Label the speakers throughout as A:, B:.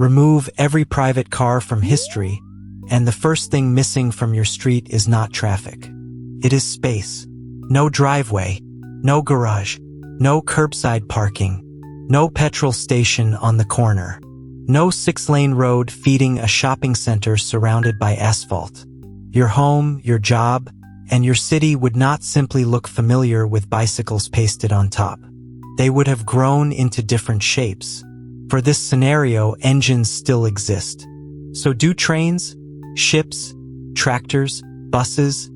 A: Remove every private car from history, and the first thing missing from your street is not traffic. It is space. No driveway, no garage, no curbside parking, no petrol station on the corner, no 6-lane road feeding a shopping center surrounded by asphalt. Your home, your job, and your city would not simply look familiar with bicycles pasted on top. They would have grown into different shapes. For this scenario, engines still exist. So do trains, ships, tractors, buses,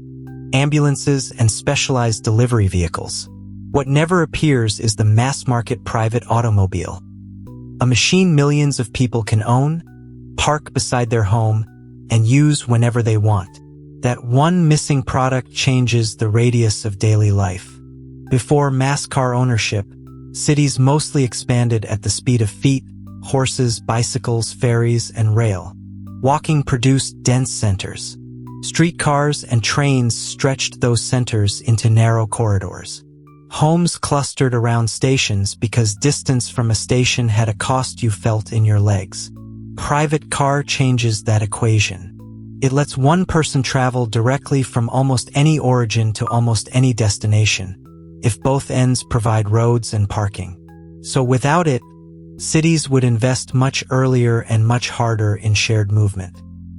A: ambulances, and specialized delivery vehicles. What never appears is the mass-market private automobile. A machine millions of people can own, park beside their home, and use whenever they want. That one missing product changes the radius of daily life. Before mass car ownership, cities mostly expanded at the speed of feet, horses, bicycles, ferries, and rail. Walking produced dense centers. Streetcars and trains stretched those centers into narrow corridors. Homes clustered around stations because distance from a station had a cost you felt in your legs. Private car changes that equation. It lets one person travel directly from almost any origin to almost any destination, if both ends provide roads and parking. So without it, cities would invest much earlier and much harder in shared movement.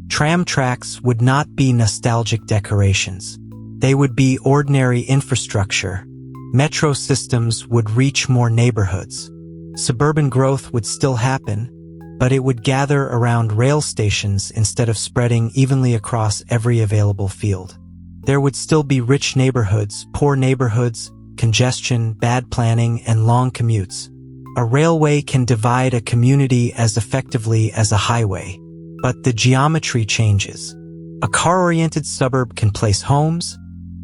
A: Tram tracks would not be nostalgic decorations. They would be ordinary infrastructure. Metro systems would reach more neighborhoods. Suburban growth would still happen, but it would gather around rail stations instead of spreading evenly across every available field. There would still be rich neighborhoods, poor neighborhoods, congestion, bad planning, and long commutes. A railway can divide a community as effectively as a highway, but the geometry changes. A car-oriented suburb can place homes,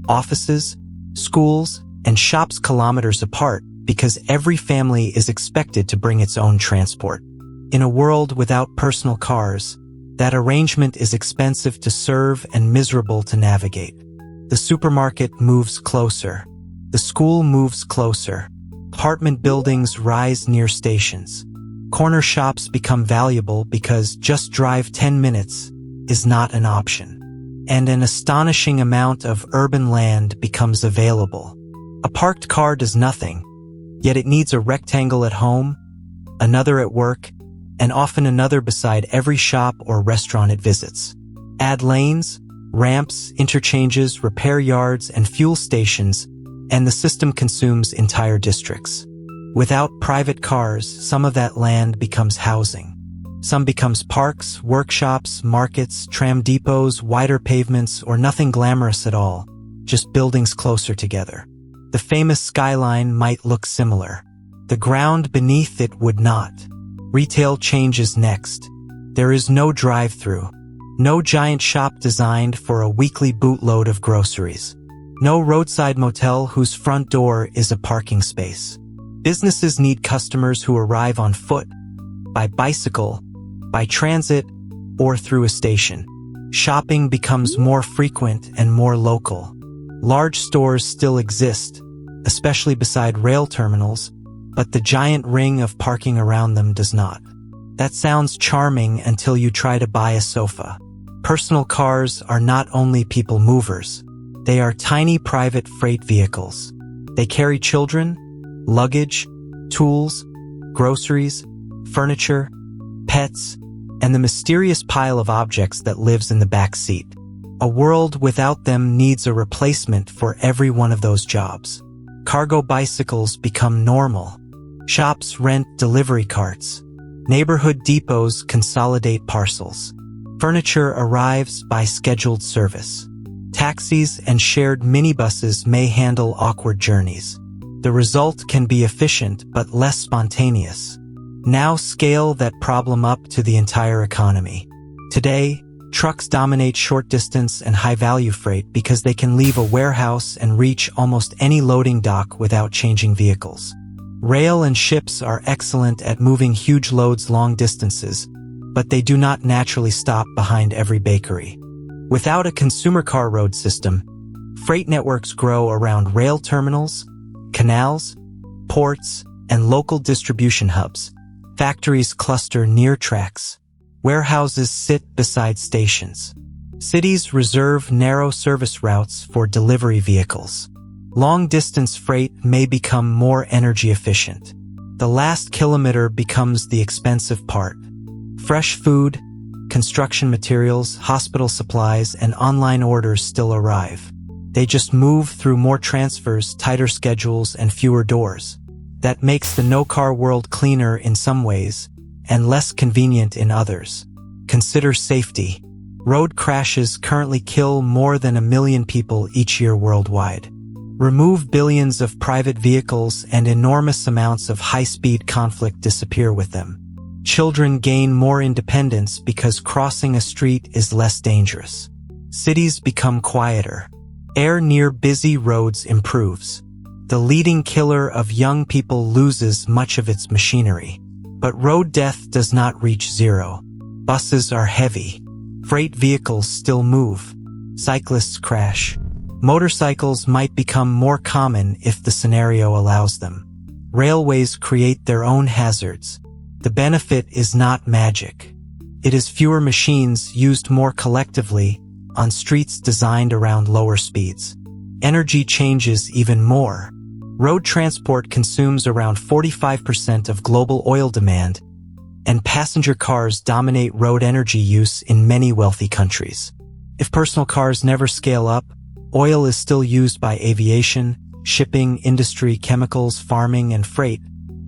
A: offices, schools, and shops kilometers apart because every family is expected to bring its own transport. In a world without personal cars, that arrangement is expensive to serve and miserable to navigate. The supermarket moves closer. The school moves closer. Apartment buildings rise near stations. Corner shops become valuable because just drive 10 minutes is not an option. And an astonishing amount of urban land becomes available. A parked car does nothing, yet it needs a rectangle at home, another at work, and often another beside every shop or restaurant it visits. Add lanes, ramps, interchanges, repair yards, and fuel stations, and the system consumes entire districts. Without private cars, some of that land becomes housing. Some becomes parks, workshops, markets, tram depots, wider pavements, or nothing glamorous at all, just buildings closer together. The famous skyline might look similar. The ground beneath it would not. Retail changes next. There is no drive-through. No giant shop designed for a weekly bootload of groceries. No roadside motel whose front door is a parking space. Businesses need customers who arrive on foot, by bicycle, by transit, or through a station. Shopping becomes more frequent and more local. Large stores still exist, especially beside rail terminals, but the giant ring of parking around them does not. That sounds charming until you try to buy a sofa. Personal cars are not only people movers. They are tiny private freight vehicles. They carry children, luggage, tools, groceries, furniture, pets, and the mysterious pile of objects that lives in the back seat. A world without them needs a replacement for every one of those jobs. Cargo bicycles become normal. Shops rent delivery carts. Neighborhood depots consolidate parcels. Furniture arrives by scheduled service. Taxis and shared minibuses may handle awkward journeys. The result can be efficient but less spontaneous. Now scale that problem up to the entire economy. Today, trucks dominate short-distance and high-value freight because they can leave a warehouse and reach almost any loading dock without changing vehicles. Rail and ships are excellent at moving huge loads long distances, but they do not naturally stop behind every bakery. Without a consumer car road system, freight networks grow around rail terminals, canals, ports, and local distribution hubs, Factories cluster near tracks. Warehouses sit beside stations. Cities reserve narrow service routes for delivery vehicles. Long-distance freight may become more energy efficient. The last kilometer becomes the expensive part. Fresh food, construction materials, hospital supplies, and online orders still arrive. They just move through more transfers, tighter schedules, and fewer doors. That makes the no-car world cleaner in some ways and less convenient in others. Consider safety. Road crashes currently kill more than 1 million people each year worldwide. Remove billions of private vehicles and enormous amounts of high-speed conflict disappear with them. Children gain more independence because crossing a street is less dangerous. Cities become quieter. Air near busy roads improves. The leading killer of young people loses much of its machinery. But road death does not reach zero. Buses are heavy. Freight vehicles still move. Cyclists crash. Motorcycles might become more common if the scenario allows them. Railways create their own hazards. The benefit is not magic. It is fewer machines used more collectively on streets designed around lower speeds. Energy changes even more. Road transport consumes around 45% of global oil demand, and passenger cars dominate road energy use in many wealthy countries. If personal cars never scale up, oil is still used by aviation, shipping, industry, chemicals, farming, and freight,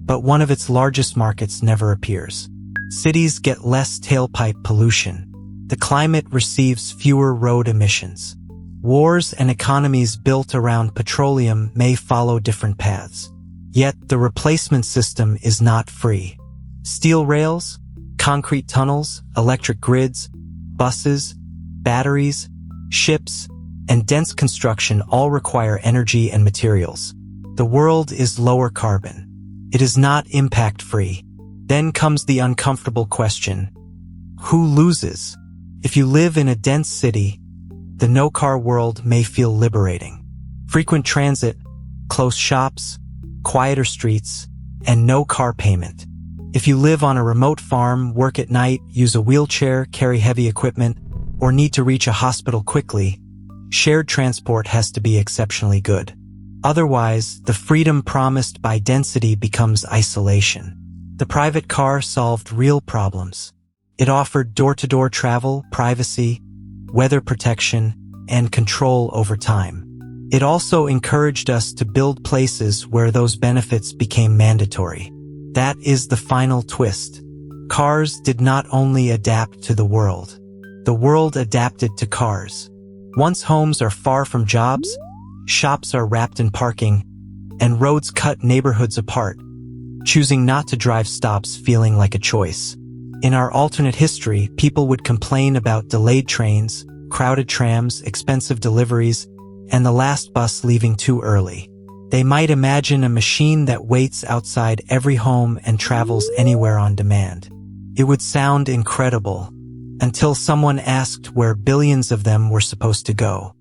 A: but one of its largest markets never appears. Cities get less tailpipe pollution. The climate receives fewer road emissions. Wars and economies built around petroleum may follow different paths. Yet the replacement system is not free. Steel rails, concrete tunnels, electric grids, buses, batteries, ships, and dense construction all require energy and materials. The world is lower carbon. It is not impact-free. Then comes the uncomfortable question: who loses? If you live in a dense city, the no-car world may feel liberating. Frequent transit, close shops, quieter streets, and no car payment. If you live on a remote farm, work at night, use a wheelchair, carry heavy equipment, or need to reach a hospital quickly, shared transport has to be exceptionally good. Otherwise, the freedom promised by density becomes isolation. The private car solved real problems. It offered door-to-door travel, privacy, weather protection, and control over time. It also encouraged us to build places where those benefits became mandatory. That is the final twist. Cars did not only adapt to the world adapted to cars. Once homes are far from jobs, shops are wrapped in parking, and roads cut neighborhoods apart, choosing not to drive stops feeling like a choice. In our alternate history, people would complain about delayed trains, crowded trams, expensive deliveries, and the last bus leaving too early. They might imagine a machine that waits outside every home and travels anywhere on demand. It would sound incredible, until someone asked where billions of them were supposed to go.